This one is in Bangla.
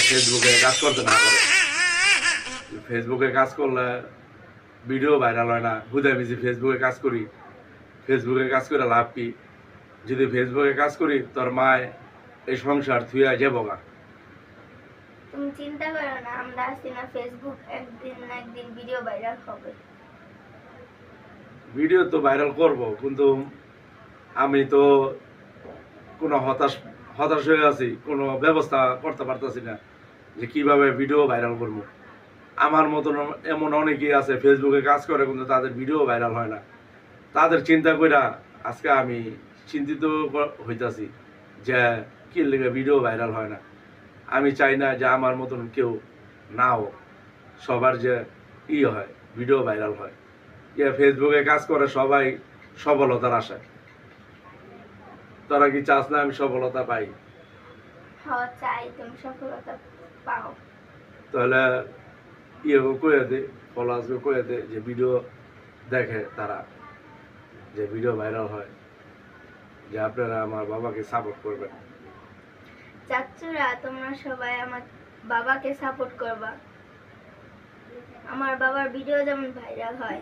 ফেসবুকে কাজ করতে না পারে। ফেসবুকে কাজ করলে ভিডিও ভাইরাল হয় না। হুদায় বেশি ফেসবুকে কাজ করি, ফেসবুকে কাজ করে লাভ কি? যদি ফেসবুকে কাজ করি তোর মায় এই সংসার থুয়া যাবো গা। তুমি চিন্তা করো না, আমরা আছি না, ফেসবুক একদিন না একদিন ভিডিও ভাইরাল হবে। ভিডিও তো ভাইরাল করব, কিন্তু আমি তো কোনো হতাশ হয়ে আছি, কোনো ব্যবস্থা করতে পারতেছি না যে কিভাবে ভিডিও ভাইরাল করবো। আমার মতন এমন অনেকেই আছে ফেসবুকে কাজ করে কিন্তু তাদের ভিডিও ভাইরাল হয় না। তাদের চিন্তা কইরা আজকে আমি চিন্তিত হইতাছি যে কি লেগে ভিডিও ভাইরাল হয় না। আমি চাই না যে আমার মতন কেউ না হোক, সবার যে হয় ভিডিও ভাইরাল হয়। ফেসবুকে কাজ করে সবাই সফলতার আশায়। তোরা কি চাস না আমি সফলতা পাই? হ্যাঁ, চাই তুমি সফলতা পাও। তাহলে কয়ে দে, ফলোয়ার্সকে কয়ে দে যে ভিডিও দেখে তারা, যে ভিডিও ভাইরাল হয়, যে আপনারা আমার বাবাকে সাপোর্ট করবেন। চাচুরা, তোমরা সবাই আমার বাবাকে সাপোর্ট করবা। আমার বাবার ভিডিও যেমন ভাইরাল হয়